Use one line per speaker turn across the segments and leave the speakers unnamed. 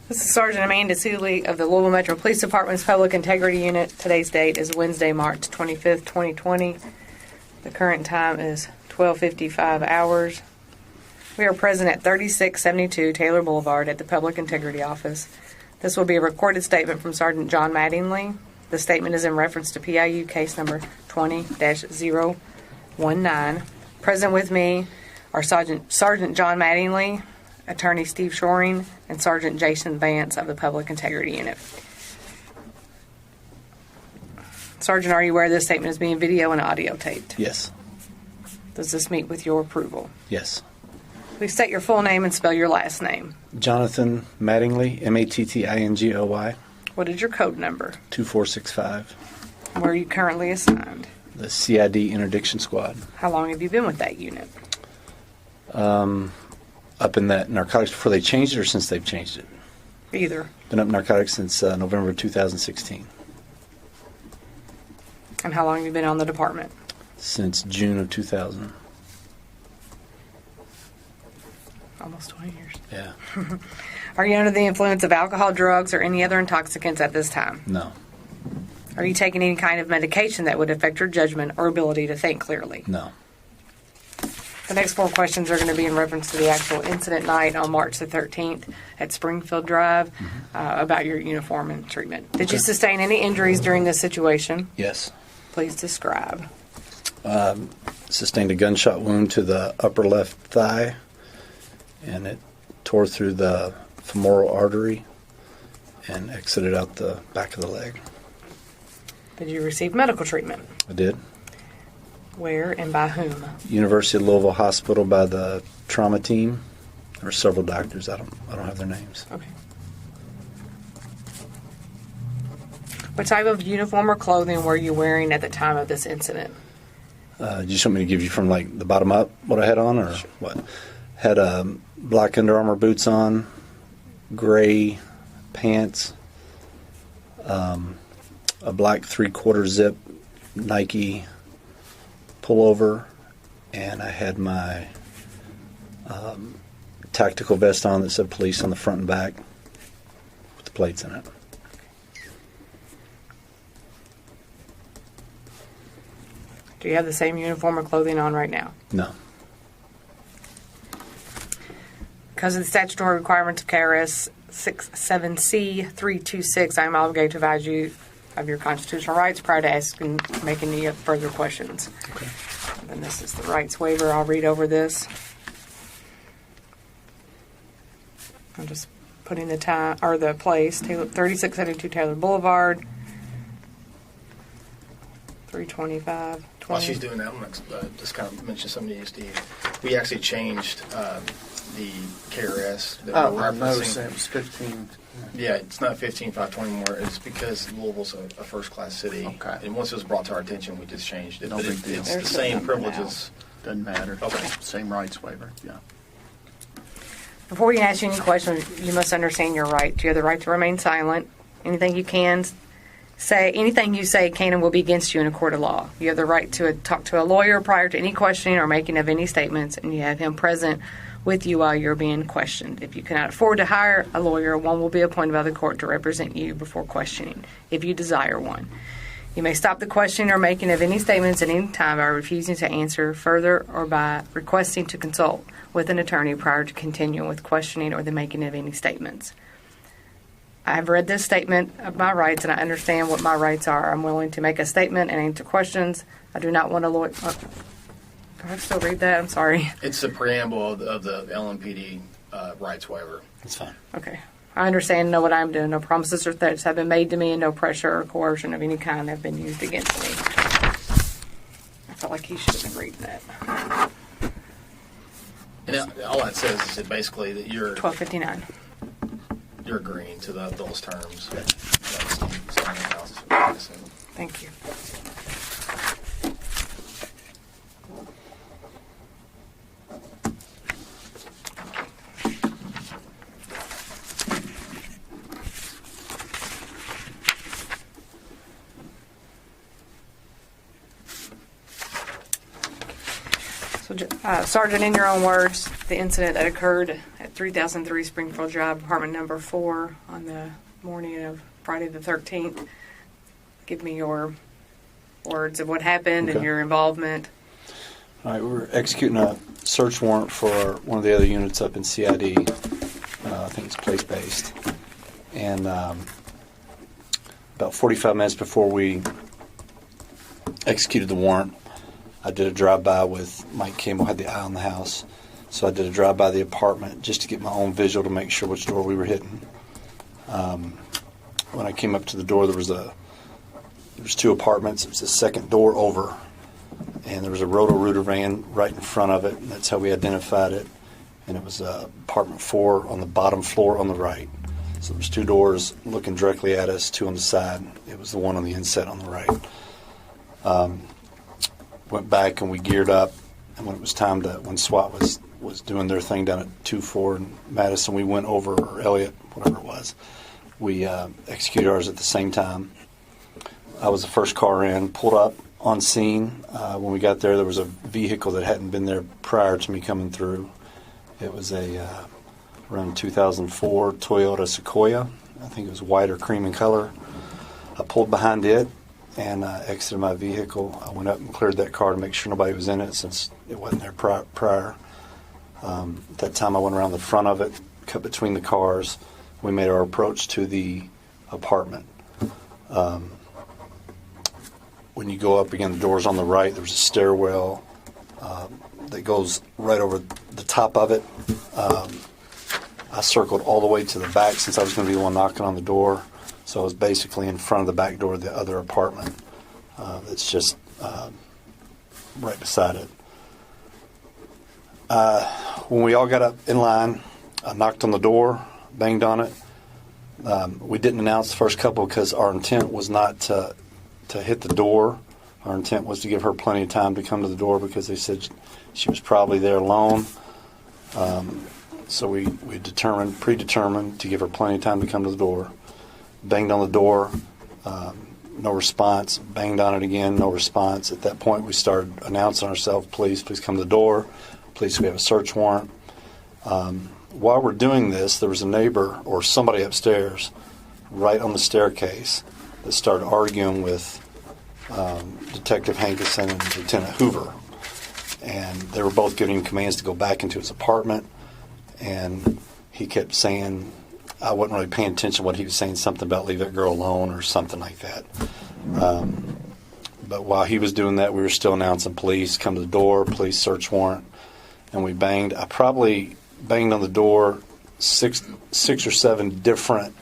This is Sergeant Amanda Seeley of the Louisville Metro Police Department's Public Integrity Unit. Today's date is Wednesday, March 25th, 2020. The current time is 12:55 hours. We are present at 3672 Taylor Boulevard at the Public Integrity Office. This will be a recorded statement from Sgt.Jon Mattingly. The statement is in reference to PIU case number 20-019. Present with me are Sergeant Jon Mattingly, Attorney Steve Shoring, and Sergeant Jason Vance of the Public Integrity Unit. Sergeant, are you aware this statement is being video and audio taped?
Yes.
Does this meet with your approval?
Yes.
Please state your full name and spell your last name.
Jonathan Mattingly, Mattingoy,
What is your code number?
2465.
Where are you currently assigned?
The CID Interdiction Squad.
How long have you been with that unit?
Up in that narcotics before they changed it or since they've changed it?
Either.
Been up in narcotics since November 2016.
And how long have you been on the department?
Since June of 2000.
Almost 20 years.
Yeah.
Are you under the influence of alcohol, drugs, or any other intoxicants at this time?
No.
Are you taking any kind of medication that would affect your judgment or ability to think clearly?
No.
The next 4 questions are going to be in reference to the actual incident night on March the 13th at Springfield Drive about your uniform and treatment. Did you sustain any injuries during this situation?
Yes.
Please describe.
Sustained a gunshot wound to the upper left thigh, and it tore through the femoral artery and exited out the back of the leg.
Did you receive medical treatment?
I did.
Where and by whom?
University of Louisville Hospital by the trauma team. There were several doctors. I don't have their names.
Okay. What type of uniform or clothing were you wearing at the time of this incident?
Do you just want me to give you from like the bottom up what I had on, or what? Had black Under Armour boots on, gray pants, a black 3/4 zip Nike pullover, and I had my tactical vest on that said police on the front and back with the plates in it.
Do you have the same uniform or clothing on right now?
No.
Because of the statutory requirements of KRS 67C326, I am obligated to advise you of your constitutional rights prior to making any further questions.
Okay.
And this is the rights waiver. I'll read over this. I'm just putting the time or the place. 3672 Taylor Boulevard. 325.
While she's doing that, I'm going to just kind of mention something to you, Steve. We actually changed the KRS that we're referencing.
I noticed it was 15.
Yeah, it's not 15,520 anymore. It's because Louisville's a first-class city.
Okay.
And once it was brought to our attention, we just changed it.
No
But
big deal.
It's
There's
the
no
same
number
privileges.
Doesn't matter.
Okay.
Same rights waiver. Yeah.
Before we can ask you any questions, you must understand your right. You have the right to remain silent. Anything you say can and will be against you in a court of law. You have the right to talk to a lawyer prior to any questioning or making of any statements, and you have him present with you while you're being questioned. If you cannot afford to hire a lawyer, one will be appointed by the court to represent you before questioning, if you desire one. You may stop the questioning or making of any statements at any time by refusing to answer further or by requesting to consult with an attorney prior to continuing with questioning or the making of any statements. I have read this statement of my rights, and I understand what my rights are. I'm willing to make a statement and answer questions. I do not want a lawyer. Do I still read that? I'm sorry.
It's the preamble of the LMPD rights waiver.
That's fine.
Okay. I understand and know what I'm doing. No promises or threats have been made to me, and no pressure or coercion of any kind have been used against me. I felt like he should have been reading that.
And all that says is that basically that you're
1259.
You're agreeing to those terms.
Thank you. So, Sergeant, in your own words, the incident that occurred at 3003 Springfield Drive, apartment number 4, on the morning of Friday the 13th. Give me your words of what happened and
Okay.
your involvement.
All right, we were executing a search warrant for one of the other units up in CID. I think it's place-based. And about 45 minutes before we executed the warrant, I did a drive-by with Mike Campbell, had the eye on the house. So I did a drive-by the apartment just to get my own visual to make sure which door we were hitting. When I came up to the door, there was 2 apartments. It was the second door over. And there was a roto-rooter van right in front of it, and that's how we identified it. And it was apartment 4 on the bottom floor on the right. So there was 2 doors looking directly at us, 2 on the side. It was the one on the inset on the right. Went back and we geared up, and when it was time to, when SWAT was doing their thing down at 2-4 in Madison, we went over, or Elliott, whatever it was. We executed ours at the same time. I was the first car in, pulled up on scene. When we got there was a vehicle that hadn't been there prior to me coming through. It was a around 2004 Toyota Sequoia. I think it was white or cream in color. I pulled behind it and exited my vehicle. I went up and cleared that car to make sure nobody was in it since it wasn't there prior. At that time I went around the front of it, cut between the cars. We made our approach to the apartment. When you go up again, the door's on the right. There's a stairwell that goes right over the top of it. I circled all the way to the back since I was going to be the one knocking on the door. So I was basically in front of the back door of the other apartment. It's just right beside it. When we all got up in line, I knocked on the door, banged on it. We didn't announce the first couple because our intent was not to hit the door. Our intent was to give her plenty of time to come to the door because they said she was probably there alone. So we predetermined to give her plenty of time to come to the door. Banged on the door, no response. Banged on it again, no response. At that point, we started announcing ourselves, please come to the door. Please, we have a search warrant. While we're doing this, there was a neighbor or somebody upstairs right on the staircase that started arguing with Detective Hankinson and Lieutenant Hoover. And they were both giving him commands to go back into his apartment. And he kept saying, I wasn't really paying attention to what he was saying, something about leave that girl alone or something like that. But while he was doing that, we were still announcing, police, come to the door, police search warrant. And we banged. I probably banged on the door six or seven different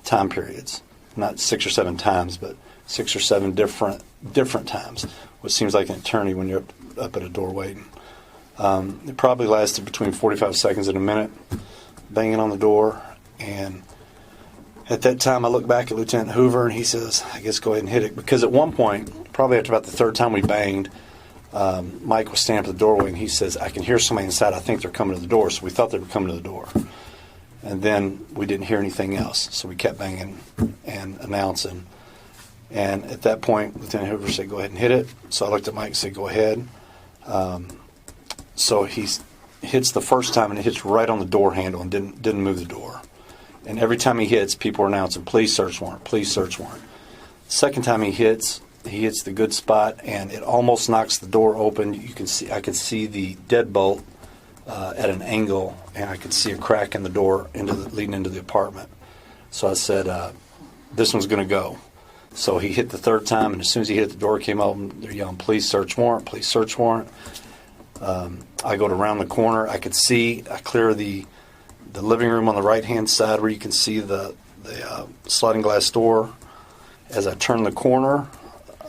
time periods. Not 6 or 7 times, but 6 or 7 different times, which seems like an eternity when you're up at a door waiting. It probably lasted between 45 seconds and a minute, banging on the door. And at that time, I looked back at Lieutenant Hoover, and he says, I guess go ahead and hit it. Because at one point, probably after about the 3rd time we banged, Mike was standing at the doorway, and he says, I can hear somebody inside. I think they're coming to the door. So we thought they were coming to the door. And then we didn't hear anything else. So we kept banging and announcing. And at that point, Lieutenant Hoover said, go ahead and hit it. So I looked at Mike and said, go ahead. So he hits the first time, and it hits right on the door handle and didn't move the door. And every time he hits, people are announcing, please search warrant, please search warrant. Second time he hits the good spot, and it almost knocks the door open. I could see the deadbolt at an angle, and I could see a crack in the door leading into the apartment. So I said, this one's going to go. So he hit the 3rd time, and as soon as he hit the door, came open. They're yelling, please search warrant, please search warrant. I go to around the corner. I clear the living room on the right-hand side where you can see the sliding glass door. As I turn the corner,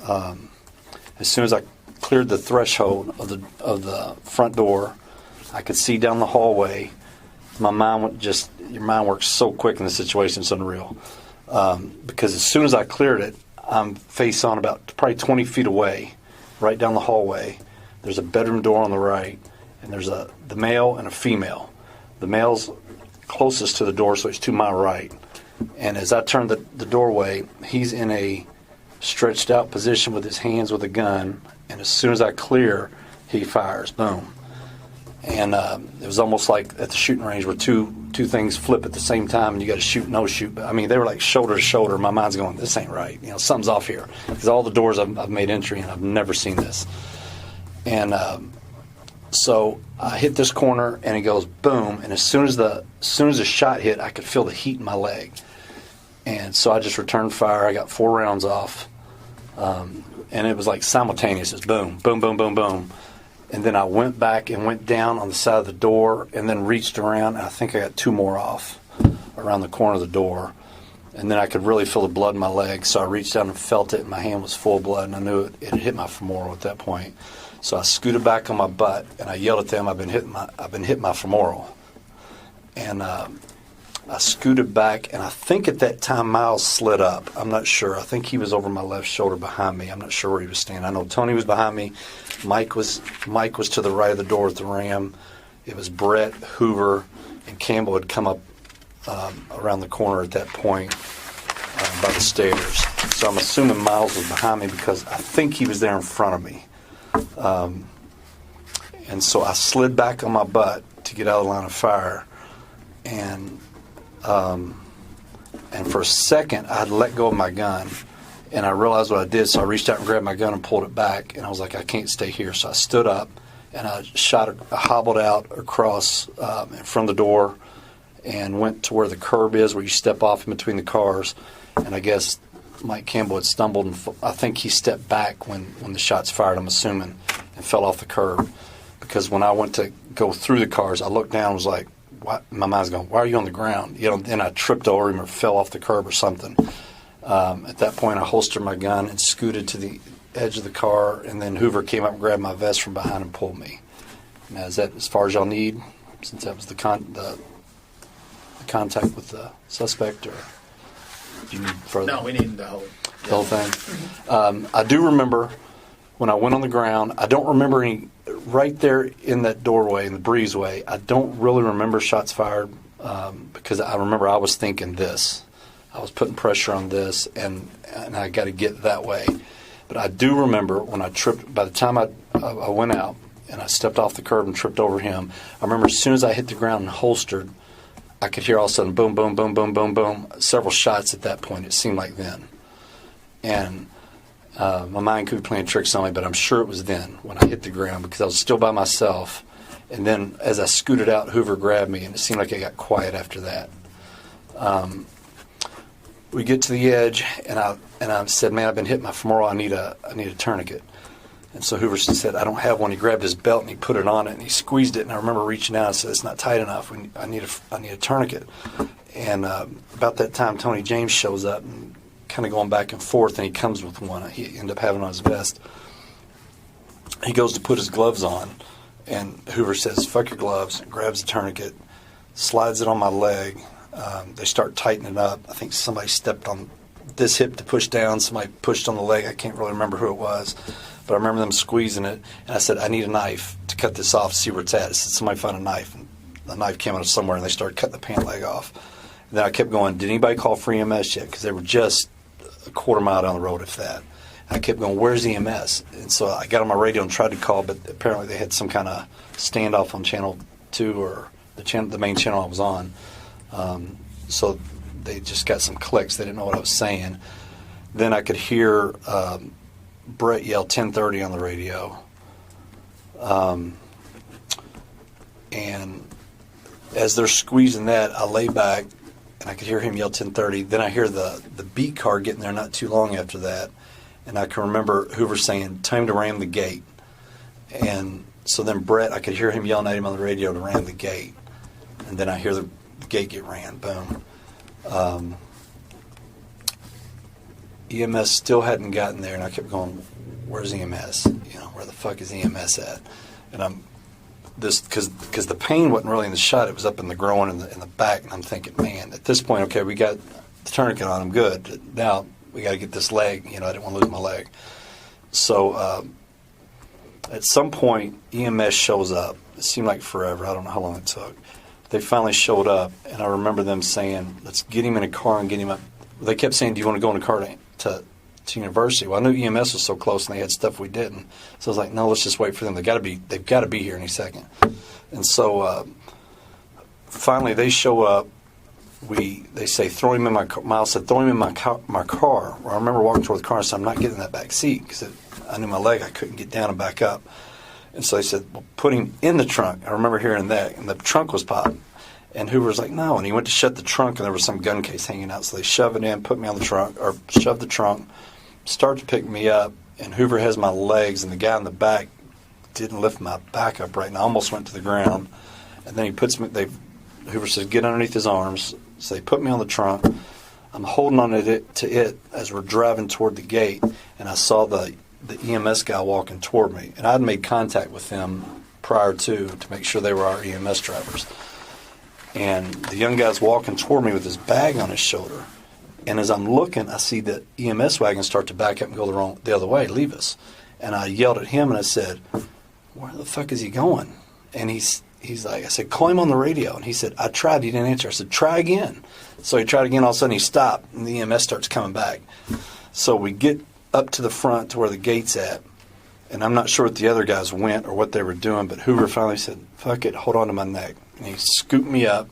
as soon as I cleared the threshold of the front door, I could see down the hallway. Your mind works so quick in this situation, it's unreal. Because as soon as I cleared it, I'm face on about probably 20 feet away, right down the hallway. There's a bedroom door on the right, and there's the male and a female. The male's closest to the door, so it's to my right. And as I turn the doorway, he's in a stretched out position with his hands with a gun, and as soon as I clear, he fires. Boom. And it was almost like at the shooting range where two things flip at the same time, and you got to shoot, no shoot. But I mean, they were like shoulder to shoulder. My mind's going, this ain't right. Something's off here, because all the doors I've made entry in, I've never seen this. And so I hit this corner, and it goes boom. And as soon as the shot hit, I could feel the heat in my leg. And so I just returned fire. I got 4 rounds off, and it was like simultaneous. It's boom, boom, boom, boom, boom. And then I went back and went down on the side of the door and then reached around, and I think I got 2 more off around the corner of the door. And then I could really feel the blood in my leg, so I reached down and felt it, and my hand was full of blood, and I knew it had hit my femoral at that point. So I scooted back on my butt, and I yelled at them, I've been hitting my femoral. And I scooted back, and I think at that time Miles slid up. I'm not sure. I think he was over my left shoulder behind me. I'm not sure where he was standing. I know Tony was behind me. Mike was to the right of the door with the ram. It was Brett, Hoover, and Campbell had come up around the corner at that point by the stairs. So I'm assuming Miles was behind me because I think he was there in front of me. And so I slid back on my butt to get out of the line of fire. And for a second, I had let go of my gun. And I realized what I did, so I reached out and grabbed my gun and pulled it back. And I was like, I can't stay here. So I stood up, and I hobbled out across in front of the door and went to where the curb is, where you step off in between the cars. And I guess Mike Campbell had stumbled, and I think he stepped back when the shots fired, I'm assuming, and fell off the curb. Because when I went to go through the cars, I looked down and was like, what? My mind's going, why are you on the ground? Then I tripped over him or fell off the curb or something. At that point, I holstered my gun and scooted to the edge of the car, and then Hoover came up and grabbed my vest from behind and pulled me. Now, is that as far as y'all need, since that was the contact with the suspect, or do you need further?
No, we need the whole
thing. I do remember when I went on the ground. I don't remember any right there in that doorway in the breezeway. I don't really remember shots fired because I remember I was thinking this. I was putting pressure on this, and I got to get that way. But I do remember when I tripped. By the time I went out and I stepped off the curb and tripped over him, I remember as soon as I hit the ground and holstered, I could hear all of a sudden boom, boom, boom, boom, boom, boom, several shots at that point. It seemed like then. And my mind could be playing tricks on me, but I'm sure it was then when I hit the ground because I was still by myself. And then as I scooted out, Hoover grabbed me, and it seemed like it got quiet after that. We get to the edge, and I said, man, I've been hitting my femoral. I need a tourniquet. And so Hoover said, I don't have one. He grabbed his belt and he put it on it, and he squeezed it. And I remember reaching out and said, it's not tight enough. I need a tourniquet. And about that time, Tony James shows up and kind of going back and forth, and he comes with one. He ended up having on his vest. He goes to put his gloves on, and Hoover says, fuck your gloves, and grabs the tourniquet, slides it on my leg. They start tightening it up. I think somebody stepped on this hip to push down. Somebody pushed on the leg. I can't really remember who it was. But I remember them squeezing it. And I said, I need a knife to cut this off, see where it's at. I said, somebody find a knife. And the knife came out of somewhere, and they started cutting the pant leg off. And then I kept going, did anybody call for EMS yet? Because they were just a quarter mile down the road, if that. I kept going, where's EMS? And so I got on my radio and tried to call, but apparently they had some kind of standoff on Channel 2 or the main channel I was on. So they just got some clicks. They didn't know what I was saying. Then I could hear Brett yell 10:30 on the radio. And as they're squeezing that, I lay back, and I could hear him yell 10:30. Then I hear the beat car getting there not too long after that. And I can remember Hoover saying, time to ram the gate. And so then Brett, I could hear him yelling at him on the radio to ram the gate. And then I hear the gate get ran, boom. EMS still hadn't gotten there, and I kept going, where's EMS? Where the fuck is EMS at? And because the pain wasn't really in the shot, it was up in the groin and in the back, and I'm thinking, man, at this point, okay, we got the tourniquet on, I'm good. Now we got to get this leg. I didn't want to lose my leg. So at some point, EMS shows up. It seemed like forever. I don't know how long it took. They finally showed up, and I remember them saying, let's get him in a car and get him up. They kept saying, do you want to go in a car to university? Well, I knew EMS was so close, and they had stuff we didn't. So I was like, no, let's just wait for them. They've got to be here any second. And so finally they show up. They say, throw him in my car. Miles said, throw him in my car. Well, I remember walking toward the car and said, I'm not getting in that back seat because I knew my leg. I couldn't get down and back up. And so they said, well, put him in the trunk. I remember hearing that. And the trunk was popped. And Hoover was like, no. And he went to shut the trunk, and there was some gun case hanging out. So they shoved it in, put me on the trunk, or shoved the trunk, started to pick me up. And Hoover has my legs, and the guy in the back didn't lift my back up right. And I almost went to the ground. And then Hoover says, get underneath his arms. So they put me on the trunk. I'm holding on to it as we're driving toward the gate, and I saw the EMS guy walking toward me. And I'd made contact with them prior to make sure they were our EMS drivers. And the young guy's walking toward me with his bag on his shoulder. And as I'm looking, I see the EMS wagon start to back up and go the other way, leave us. And I yelled at him and I said, where the fuck is he going? And he's like, I said, call him on the radio. And he said, I tried, he didn't answer. I said, try again. So he tried again, all of a sudden he stopped, and the EMS starts coming back. So we get up to the front to where the gate's at, and I'm not sure what the other guys went or what they were doing, but Hoover finally said, fuck it, hold on to my neck. And he scooped me up,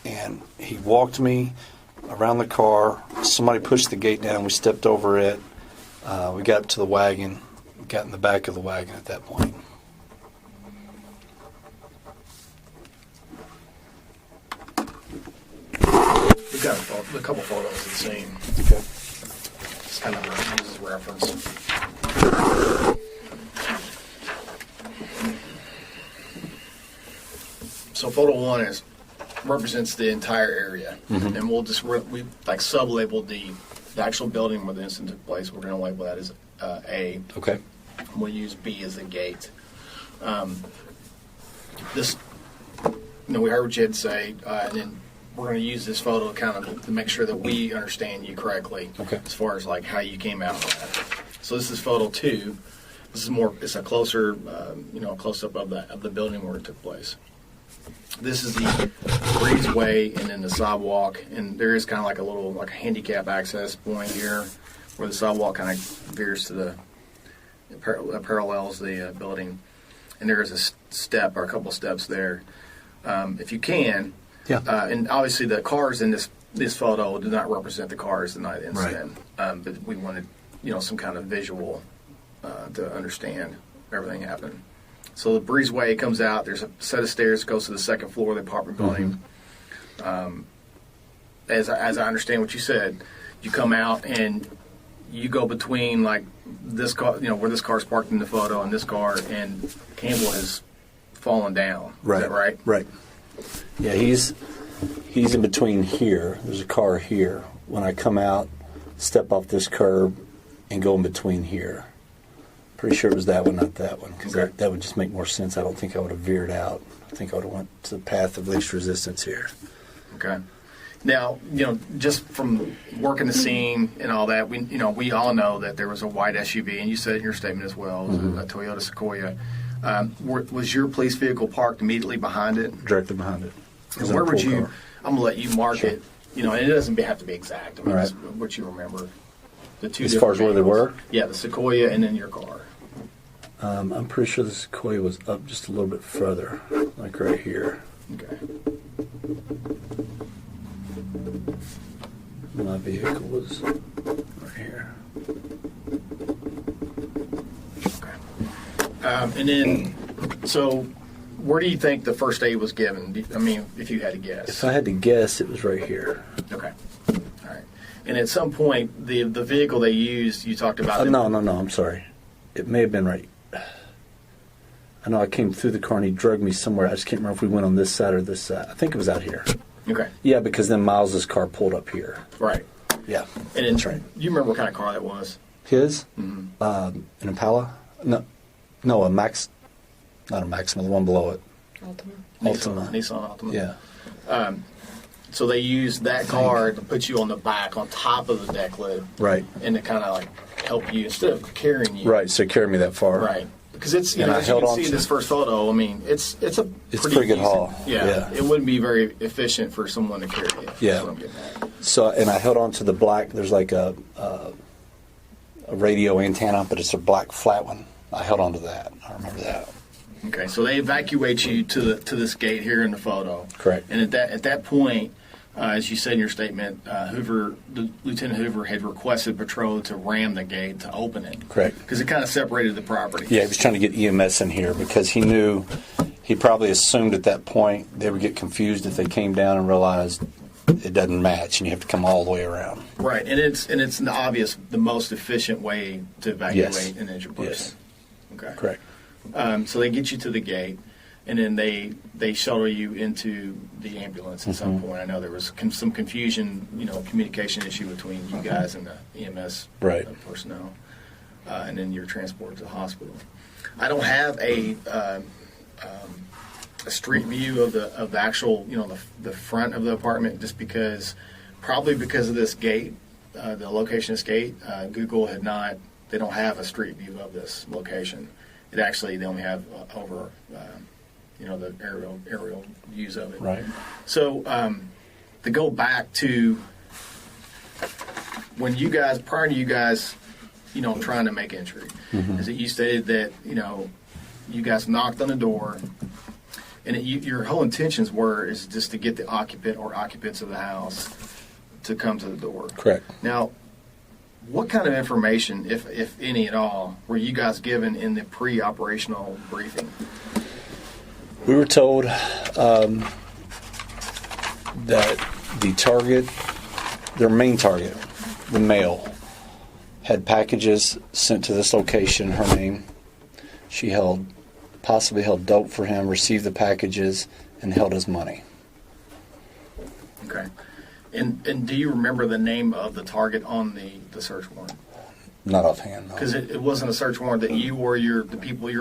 and he walked me around the car. Somebody pushed the gate down. We stepped over it. We got up to the wagon, got in the back of the wagon at that point.
We've got a couple photos of the scene.
Okay.
Just kind of use as reference. So photo 1 represents the entire area, and we'll just we like sub-labeled the actual building where the incident took place. We're going to label that as A.
Okay.
We'll use B as the gate. This, we heard what you had to say, and then we're going to use this photo kind of to make sure that we understand you correctly.
Okay.
As far as like how you came out with that. So this is photo 2. This is more. It's a closer, close up of the building where it took place. This is the breezeway and then the sidewalk, and there is kind of like a little like a handicap access point here, where the sidewalk kind of veers to the parallels the building, and there is a step or a couple steps there. If you can.
Yeah.
And obviously the cars in this photo do not represent the cars the night of the incident. Right. But we wanted, some kind of visual to understand everything happened. So the breezeway comes out. There's a set of stairs that goes to the second floor of the apartment building. As I understand what you said, you come out and you go between like this car, where this car's parked in the photo and this car, and Campbell has fallen down.
Right.
Is that right?
Right. Yeah, he's in between here. There's a car here. When I come out, step off this curb, and go in between here. Pretty sure it was that one, not that one, because that would just make more sense. I don't think I would have veered out. I think I would have went to the path of least resistance here. Okay.
Now, just from working the scene and all that, we all know that there was a white SUV, and you said in your statement as well, it was a Toyota Sequoia. Was your police vehicle parked immediately behind it?
Directly behind it.
And where would you? I'm gonna let you mark it. And it doesn't have to be exact. I mean,
right.
Just what you remember. The two.
As far as where they were?
Yeah, the Sequoia and then your car.
I'm pretty sure the Sequoia was up just a little bit further, like right here.
Okay.
My vehicle was right here.
Okay. And then, so where do you think the first aid was given? I mean, if you had to guess.
If I had to guess, it was right here.
Okay. All right. And at some point, the vehicle they used, you talked about.
No, I'm sorry. It may have been right. I know I came through the car and he drugged me somewhere. I just can't remember if we went on this side or this side. I think it was out here.
Okay.
Yeah, because then Miles's car pulled up here.
Right.
Yeah.
And
that's right.
You remember what kind of car that was?
His? Mm-hmm. An Impala? No, a Max. Not a Maxima, the one below it.
Ultima. Nissan Ultima.
Yeah.
So they used that car to put you on the back, on top of the deck lid.
Right.
And to kind of like help you instead of carrying you.
Right. So carry me that far.
Right. Because it's, as you can see in this first photo, I mean, it's a pretty
good haul.
Yeah. It wouldn't be very efficient for someone to carry it.
Yeah.
That's what I'm getting at.
So, and I held on to the black, there's like a radio antenna, but it's a black flat one. I held on to that. I remember that.
Okay, so they evacuate you to this gate here in the photo.
Correct.
And at that point, as you said in your statement, Lieutenant Hoover had requested patrol to ram the gate to open it.
Correct.
Because it kind of separated the property.
Yeah, he was trying to get EMS in here because he knew, he probably assumed at that point they would get confused if they came down and realized it doesn't match and you have to come all the way around.
Right, and it's an obvious, the most efficient way to evacuate an injured person.
Yes.
Okay.
Correct.
So they get you to the gate, and then they shuttle you into the ambulance at some point. I know there was some confusion, communication issue between you guys and the EMS
Right.
personnel, and then you're transported to the hospital. I don't have a street view of the actual, the front of the apartment, just probably because of this gate, the location of this gate. Google they don't have a street view of this location. They only have over, the aerial views of it.
Right.
So to go back to when prior to you guys, trying to make entry, is that you stated that, you guys knocked on the door, and your whole intentions is just to get the occupant or occupants of the house to come to the door.
Correct.
Now, what kind of information, if any at all, were you guys given in the pre-operational briefing?
We were told that the target, their main target, the male, had packages sent to this location, her name. She possibly held dope for him, received the packages, and held his money.
Okay. And do you remember the name of the target on the search warrant?
Not offhand, no.
Because it wasn't a search warrant that you or your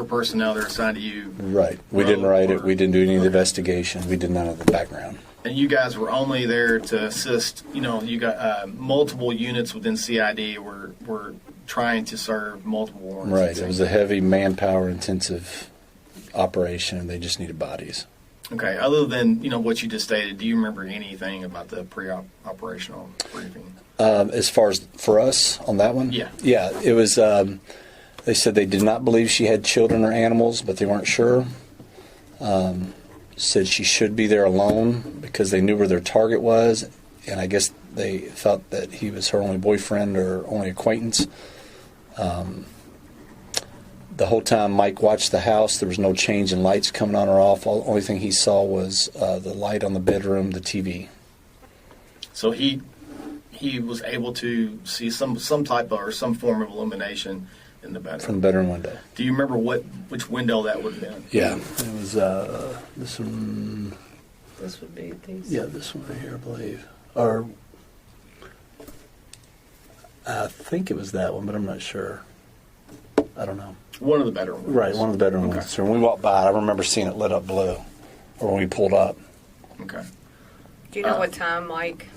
personnel that are assigned to you.
Right. We didn't write it. We didn't do any of the investigation. We did none of the background.
And you guys were only there to assist. You got multiple units within CID were trying to serve multiple warrants.
Right. It was a heavy manpower-intensive operation. They just needed bodies.
Okay. Other than what you just stated, do you remember anything about the pre-operational briefing?
As far as for us on that one?
Yeah.
Yeah. It was. They said they did not believe she had children or animals, but they weren't sure. Said she should be there alone because they knew where their target was, and I guess they thought that he was her only boyfriend or only acquaintance. The whole time Mike watched the house, there was no change in lights coming on or off. The only thing he saw was the light on the bedroom, the TV.
So he was able to see some type of or some form of illumination in the bedroom.
From the bedroom window.
Do you remember which window that would have been?
Yeah, it was this one.
This would be these.
Yeah, this one right here, I believe. Or I think it was that one, but I'm not sure. I don't know.
One of the bedroom windows.
Right, one of the bedroom
Okay.
ones. So when we walked by, I remember seeing it lit up blue, or when we pulled up.
Okay.
Do you know what time Mike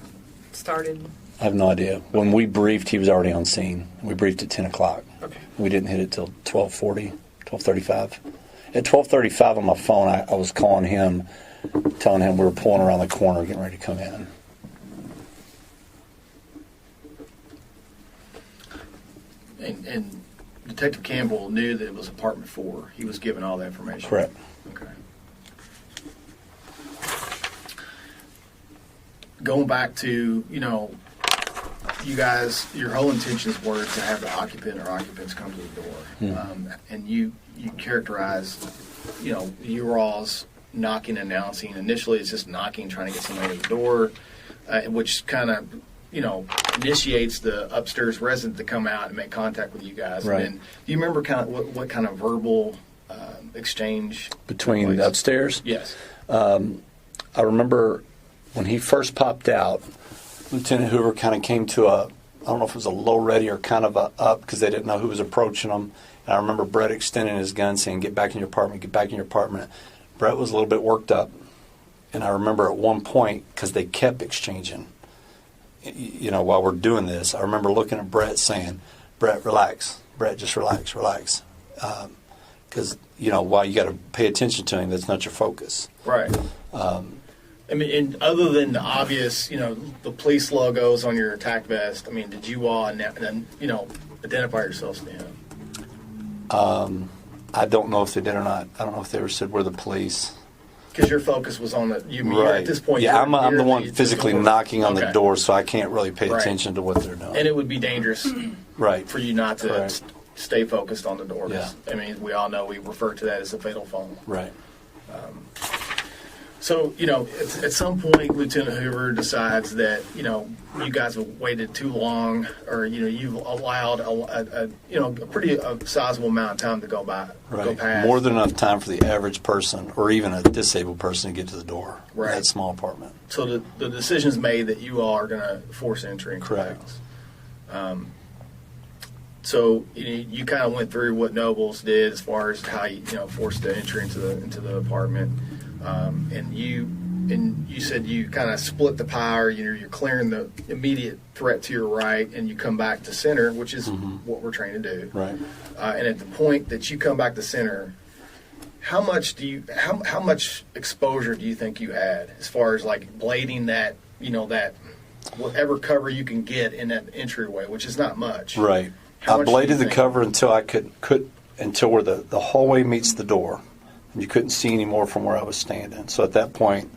started?
I have no idea. When we briefed, he was already on scene. We briefed at 10 o'clock.
Okay.
We didn't hit it till 12:40, 12:35. At 12:35 on my phone, I was calling him, telling him we were pulling around the corner, getting ready to come in.
And Detective Campbell knew that it was apartment 4. He was given all the information.
Correct.
Okay. Going back to, you guys, your whole intentions were to have the occupant or occupants come to the door. And you characterized, your all's knocking, announcing. Initially, it's just knocking, trying to get somebody to the door, which kind of, initiates the upstairs resident to come out and make contact with you guys.
Right.
And then, do you remember kind of what kind of verbal exchange
Between
took
the
place?
upstairs?
Yes.
I remember when he first popped out, Lieutenant Hoover kind of came to I don't know if it was a low ready or kind of a up because they didn't know who was approaching them. And I remember Brett extending his gun saying, "Get back in your apartment, get back in your apartment." Brett was a little bit worked up. And I remember at one point, because they kept exchanging, while we're doing this, I remember looking at Brett saying, "Brett, relax. Brett, just relax, relax." Because, while you got to pay attention to him, that's not your focus.
Right. I mean, and other than the obvious, the police logos on your attack vest, did you all, identify yourselves to him?
I don't know if they did or not. I don't know if they ever said we're the police.
Because your focus was on the you.
Right.
At this point,
yeah, I'm
you're
the one physically
door.
knocking on the
Okay.
door, so I can't really pay
Right.
attention to what they're doing.
And it would be dangerous
right.
for you not to
Correct.
stay focused on the door. 'Cause,
Yeah.
I mean, we all know we refer to that as a fatal fall.
Right.
So, at some point, Lieutenant Hoover decides that, you guys have waited too long, or, you've allowed a pretty sizable amount of time to go by, go
Right.
past.
More than enough time for the average person, or even a disabled person, to get to the door.
Right.
In that small apartment.
So the decision's made that you all are going to force entry into the
Correct.
house. So you kind of went through what Nobles did as far as how you forced the entry into the apartment, and you said you kind of split the power. You're clearing the immediate threat to your right, and you come back to center, which is what we're trained to do.
Right.
And at the point that you come back to center, how much exposure do you think you had as far as like blading that that whatever cover you can get in that entryway, which is not much.
Right.
How
I
much do you
bladed the
think?
cover until I could until where the hallway meets the door. And you couldn't see any more from where I was standing. So at that point,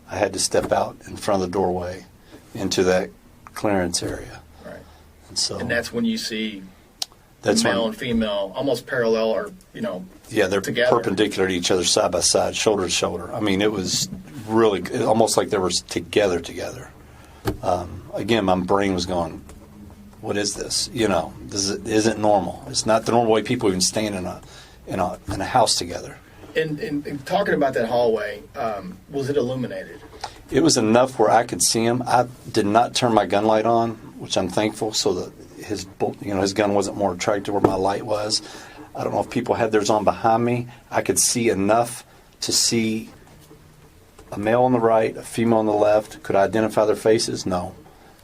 I had to step out in front of the doorway into that clearance area.
Right.
And
that's when you see
that's
male
when,
and female almost parallel, or
yeah, they're
together.
perpendicular to each other, side by side, shoulder to shoulder. I mean, it was really almost like they were together. Again, my brain was going, what is this? This isn't normal. It's not the normal way people even stand in a house together.
And talking about that hallway, was it illuminated?
It was enough where I could see him. I did not turn my gun light on, which I'm thankful, so that his gun wasn't more attracted where my light was. I don't know if people had theirs on behind me. I could see enough to see a male on the right, a female on the left. Could I identify their faces? No.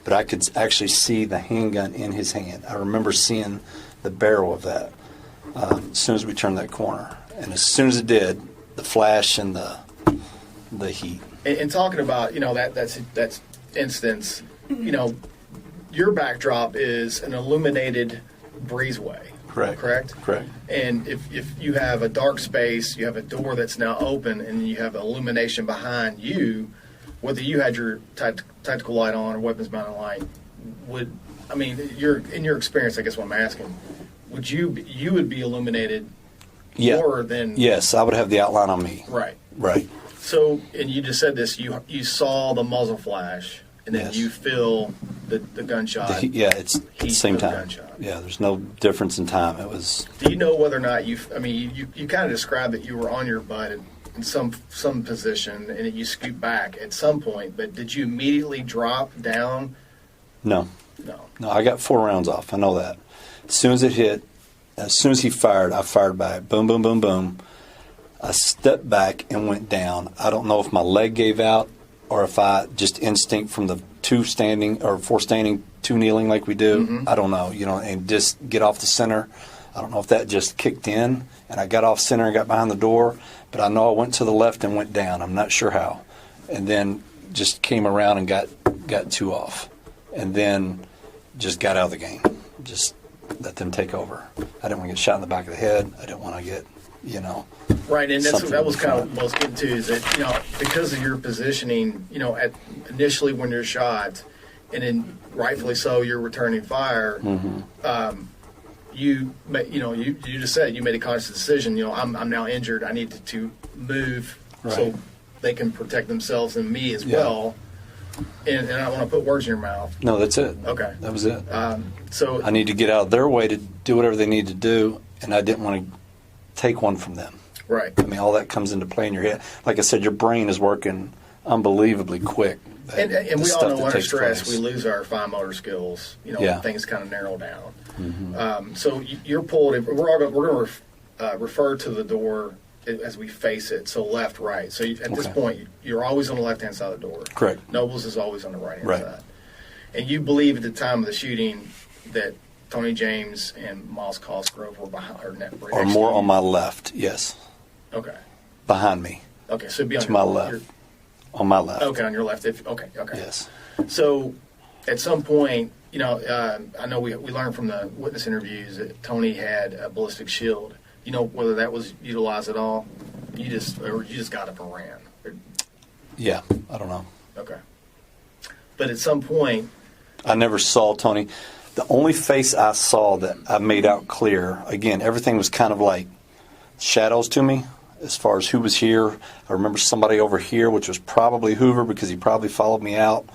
But I could actually see the handgun in his hand. I remember seeing the barrel of that as soon as we turned that corner. And as soon as it did, the flash and the heat.
And talking about that's instance, your backdrop is an illuminated breezeway. Correct. And if you have a dark space, you have a door that's now open, and you have illumination behind you, whether you had your tactical light on or weapons mounted light, in your experience, I guess what I'm asking, you would be illuminated more than
Yes, I would have the outline on me.
Right. So, and you just said this, you saw the muzzle flash, and then
Yes.
you feel the gunshot.
It's at the same
of the
time.
gunshot.
Yeah, there's no difference in time. It was.
Do you know whether or not you kind of described that you were on your butt in some position, and you scoot back at some point, but did you immediately drop down?
No,
No.
I got 4 rounds off. I know that. As soon as it hit, as soon as he fired, I fired back. Boom, boom, boom, boom. I stepped back and went down. I don't know if my leg gave out or if I just instinct from the 4 standing, 2 kneeling like we do.
Mm-hmm.
I don't know, and just get off the center. I don't know if that just kicked in and I got off center and got behind the door, but I know I went to the left and went down. I'm not sure how. And then just came around and got 2 off. And then just got out of the game. Just let them take over. I didn't want to get shot in the back of the head. I didn't want to get,
Right, and
something
that was
in
kind
front.
of what I was getting to, is that, because of your positioning, at initially when you're shot, and then rightfully so, you're returning fire, you just said you made a conscious decision, I'm now injured, I need to move so
Right.
they can protect themselves and me as
Yeah.
well, and I don't want to put words in your mouth.
No, that's it.
Okay.
That was it.
So
I need to get out of their way to do whatever they need to do, and I didn't want to take one from them.
right.
I mean, all that comes into play in your head. Like I said, your brain is working unbelievably quick.
And
The
we all
stuff
know
that
under
takes
stress
place.
we lose our fine motor skills.
Yeah.
Things kind of narrow down. So you're pulled. We're going to refer to the door as we face it. So left, right. So at this
Okay.
point, you're always on the left hand side of the door.
Correct.
Nobles is always on the right hand
Right.
side. And you believe at the time of the shooting that Tony James and Miles Cosgrove were behind or
Or more on my left, yes.
Okay.
Behind me,
Okay. So be on
to
your,
my left. On my left.
Okay, on your left. Okay.
Yes.
So, at some point, I know we learned from the witness interviews that Tony had a ballistic shield. You know whether that was utilized at all? You just got up and ran.
Yeah, I don't know.
Okay. But at some point,
I never saw Tony. The only face I saw that I made out clear, again, everything was kind of like shadows to me as far as who was here. I remember somebody over here, which was probably Hoover because he probably followed me out.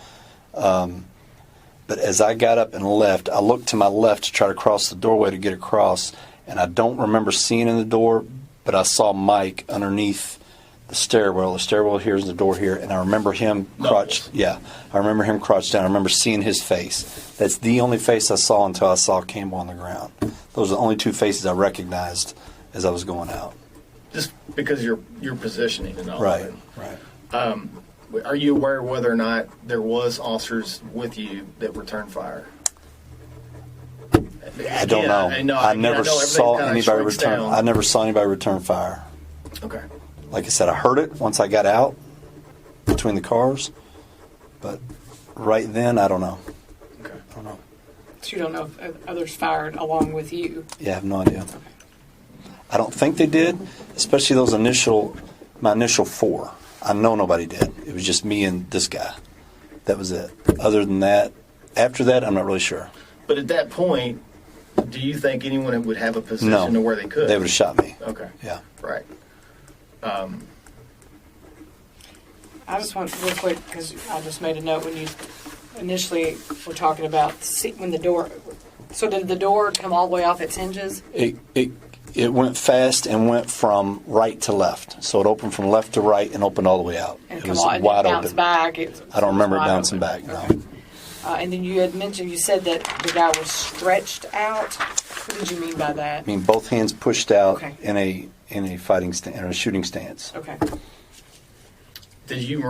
But as I got up and left, I looked to my left to try to cross the doorway to get across, and I don't remember seeing in the door, but I saw Mike underneath the stairwell. The stairwell here is the door here, and I remember him crouched. Yeah, I remember him crouched down. I remember seeing his face. That's the only face I saw until I saw Campbell on the ground. Those are the only two faces I recognized as I was going out.
just because your positioning and all
Right,
of it.
right.
Are you aware whether or not there was officers with you that returned fire?
I don't know. I never saw anybody return. I never saw anybody return fire.
Okay.
Like I said, I heard it once I got out between the cars, but right then I don't know.
Okay.
I don't know.
So you don't know if others fired along with you?
Yeah, I have no idea. I don't think they did, especially my initial four. I know nobody did. It was just me and this guy. That was it. Other than that, after that, I'm not really sure.
But at that point, do you think anyone would have a position
No,
to where they could?
they would have shot me.
Okay.
Yeah.
Right.
I just want real quick because I just made a note when you initially were talking about when the door. So did the door come all the way off its hinges?
It went fast and went from right to left. So it opened from left to right and opened all the way out.
And
It was
wide
open.
back.
I don't remember it bouncing back. No.
Okay. And then you had mentioned, you said that the guy was stretched out. What did you mean by that?
I mean, both hands pushed out
Okay.
in a fighting stand, in a shooting stance.
Okay.
Do you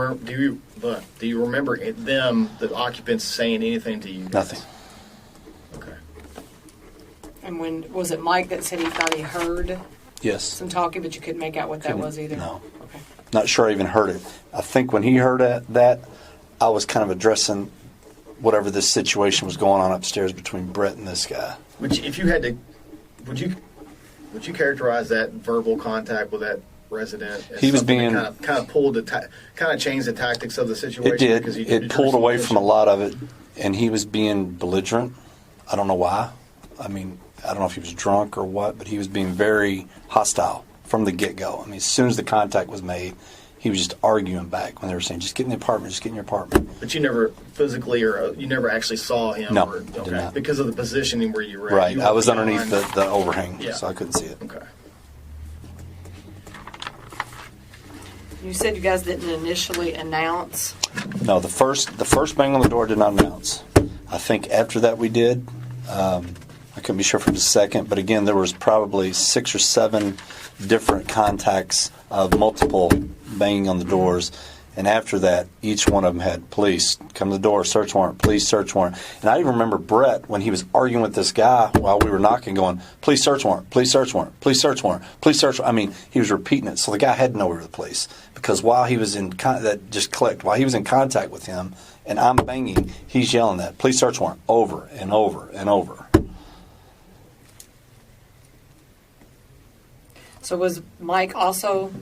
remember the occupants, saying anything to you?
Nothing.
Okay.
And when was it Mike that said he thought he heard
Yes.
some talking, but you couldn't make out what that was either?
No.
Okay.
Not sure I even heard it. I think when he heard that, I was kind of addressing whatever this situation was going on upstairs between Brett and this guy.
If you had to, would you characterize that verbal contact with that resident as
He was
something
being-
that kind of pulled kind of changed the tactics of the situation?
It did.
Because you
It pulled away from a lot of it, and he was being belligerent. I don't know why. I mean, I don't know if he was drunk or what, but he was being very hostile from the get-go. I mean, as soon as the contact was made, he was just arguing back when they were saying, just get in the apartment, just get in your apartment.
But you never physically you never actually saw him?
No,
or,
did
okay,
not.
because of the positioning where you were at.
Right.
You
I
were
was
beyond-
underneath the overhang,
Yeah.
so I couldn't see it.
Okay.
You said you guys didn't initially announce.
No, the first bang on the door did not announce. I think after that we did. I couldn't be sure for the second, but again, there was probably 6 or 7 different contacts of multiple banging on the doors. And after that, each one of them had police come to the door, search warrant, police search warrant. And I even remember Brett, when he was arguing with this guy while we were knocking, going, police search warrant, police search warrant, police search warrant, police search warrant. I mean, he was repeating it. So the guy had to know we were the police. Because while he was that just clicked, while he was in contact with him and I'm banging, he's yelling that, police search warrant, over and over and over.
So was Mike also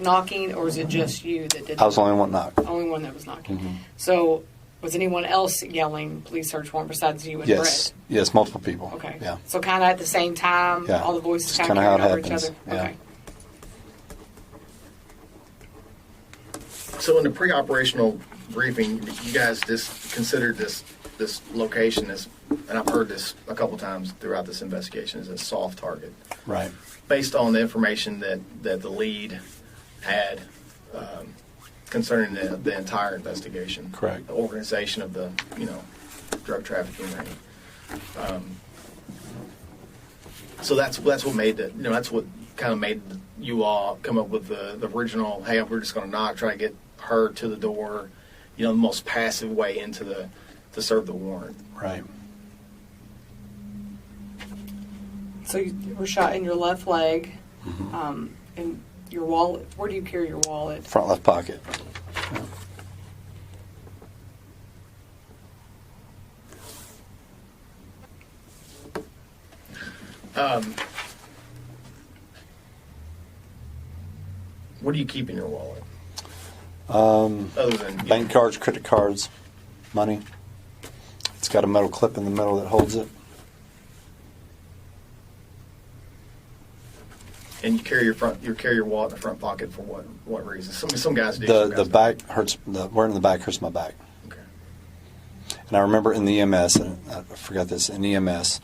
knocking, or was it just you that did?
I was the only one knocked.
Only one that was knocking.
Mm-hmm.
So was anyone else yelling police search warrant besides you and
Yes.
Brett?
Yes, multiple people.
Okay.
Yeah.
So kind of at the same time,
Yeah.
all the voices
It's
kind of
kinda how
carried
it
over each
happens.
other.
Yeah.
Okay.
So in the pre-operational briefing, you guys just considered this location as, and I've heard this a couple times throughout this investigation, as a soft target,
Right.
based on the information that the lead had concerning the entire investigation.
Correct.
The organization of the drug trafficking ring. So that's what made that's what kind of made you all come up with the original. Hey, we're just going to knock, try to get her to the door. The most passive way to serve the warrant.
Right.
So you were shot in your left leg,
Mm-hmm.
and your wallet. Where do you carry your wallet?
Front left pocket.
What do you keep in your wallet? Other than
Bank cards, credit cards, money. It's got a metal clip in the middle that holds it.
And you carry your wallet in the front pocket for what reason? Some guys do. some
The
guys
back hurts. Wearing the back hurts my back.
don't. Okay.
And I remember in the EMS, and I forgot this, in EMS,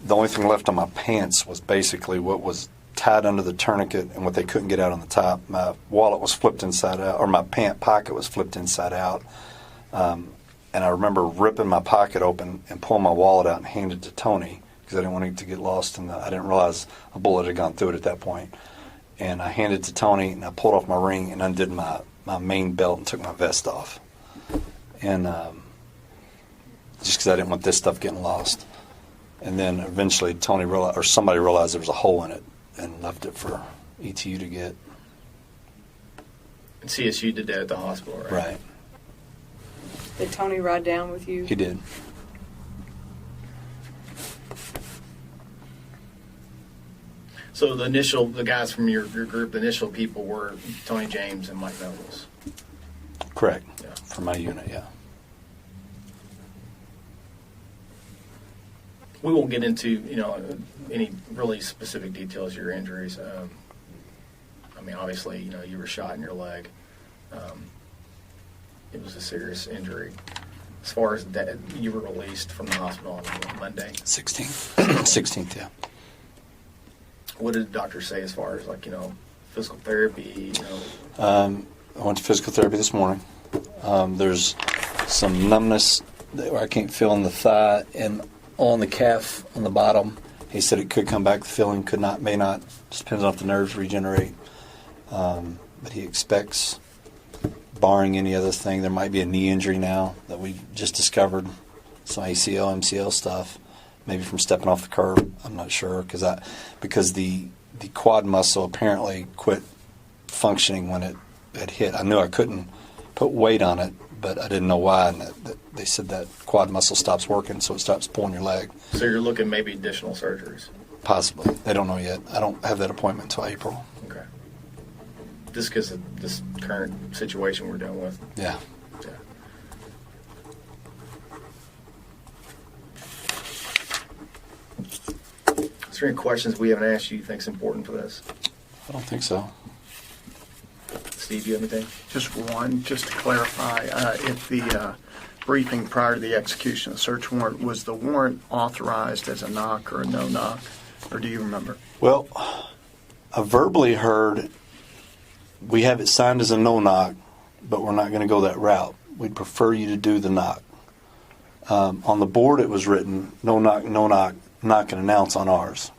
the only thing left on my pants was basically what was tied under the tourniquet and what they couldn't get out on the top. My wallet was flipped inside out, or my pant pocket was flipped inside out. And I remember ripping my pocket open and pulling my wallet out and handing it to Tony because I didn't want it to get lost. And I didn't realize a bullet had gone through it at that point. And I handed it to Tony, and I pulled off my ring and undid my main belt and took my vest off. And just because I didn't want this stuff getting lost. And then eventually Tony realized, or somebody realized there was a hole in it and left it for ETU to get.
And CSU did that at the hospital, right?
Right.
Did Tony ride down with you?
He did.
So the guys from your group, the initial people were Tony James and Mike Nobles.
Correct.
Yeah.
For my unit, yeah.
We won't get into any really specific details of your injuries. I mean, obviously, you were shot in your leg. It was a serious injury. As far as that, you were released from the hospital on Monday.
16th. 16th, yeah.
What did the doctor say as far as physical therapy?
I went to physical therapy this morning. There's some numbness where I can't feel in the thigh and on the calf on the bottom. He said it could come back. The feeling could not, may not. Just depends on if the nerves regenerate. But he expects, barring any other thing, there might be a knee injury now that we just discovered. Some ACL, MCL stuff. Maybe from stepping off the curb. I'm not sure because the quad muscle apparently quit functioning when it had hit. I knew I couldn't put weight on it, but I didn't know why. And they said that quad muscle stops working, so it stops pulling your leg.
So you're looking maybe additional surgeries?
Possibly. They don't know yet. I don't have that appointment until April.
Okay. Just because of this current situation we're dealing with?
Yeah.
Yeah. Is there any questions we haven't asked you think's important for this?
I don't think so.
Steve, you have anything?
Just one, just to clarify, if the briefing prior to the execution of the search warrant, was the warrant authorized as a knock or a no knock, or do you remember?
Well, I verbally heard we have it signed as a no knock, but we're not going to go that route. We'd prefer you to do the knock. On the board, it was written no knock, knock and announce on ours.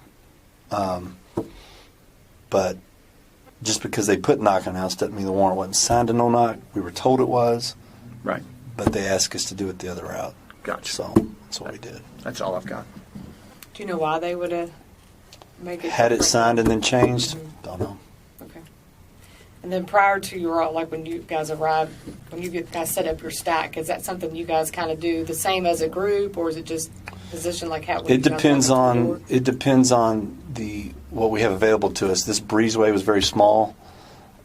But just because they put knock and announce doesn't mean the warrant wasn't signed to no knock. We were told it was,
Right.
but they asked us to do it the other route.
Gotcha.
So that's what we did.
That's all I've got.
Do you know why they would have made it?
Had it
different?
signed and then changed? Don't know.
Okay. And then prior to your, like when you guys arrived, when you guys set up your stack, is that something you guys kind of do the same as a group, or is it just position like how?
It depends on what we have available to us. This breezeway was very small,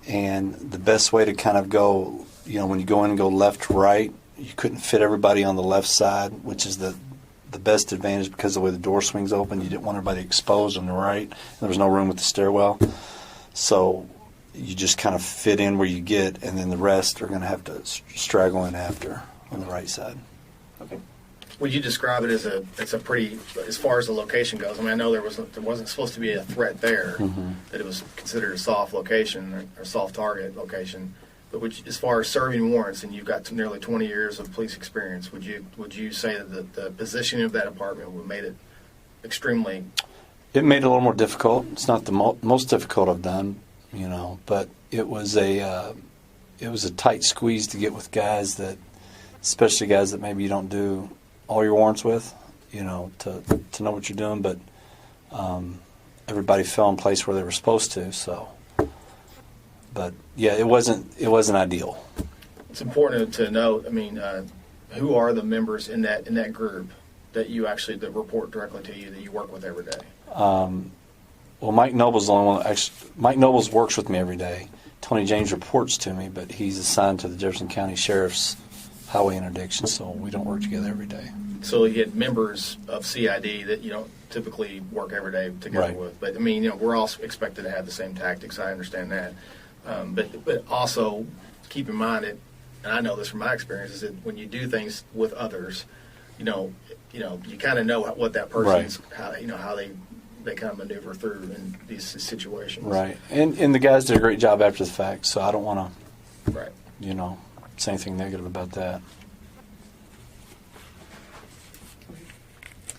and the best way to kind of go, when you go in and go left to right, you couldn't fit everybody on the left side, which is the best advantage because of the way the door swings open. You didn't want everybody exposed on the right. There was no room with the stairwell, so you just kind of fit in where you get, and then the rest are going to have to straggle in after on the right side.
Okay.
Would you describe it as a pretty, as far as the location goes? I mean, I know there wasn't supposed to be a threat there, that it was considered a soft location or soft target location. But as far as serving warrants, and you've got nearly 20 years of police experience, would you say that the positioning of that apartment would made it extremely?
It made it a little more difficult. It's not the most difficult I've done, but it was a tight squeeze to get with guys especially guys that maybe you don't do all your warrants with, to know what you're doing. But everybody fell in place where they were supposed to. So, but yeah, it wasn't ideal.
It's important to note. I mean, who are the members in that group that report directly to you that you work with every day?
Well, Mike Noble's the only one. Actually, Mike Nobles works with me every day. Tony James reports to me, but he's assigned to the Jefferson County Sheriff's Highway Interdiction, so we don't work together every day.
So you had members of CID that you don't typically work every day together
Right.
with. But I mean, we're all expected to have the same tactics. I understand that. But also keep in mind that, and I know this from my experience, is that when you do things with others, you kind of know what that person's, how they kind of maneuver through in these situations.
Right. And the guys did a great job after the fact, so I don't want
Right.
to, say anything negative about that.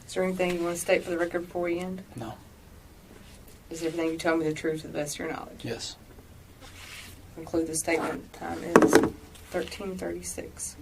Is there anything you want to state for the record before we end?
No.
Is everything you told me the truth to the best of your knowledge?
Yes.
Conclude the statement. Time is 13:36.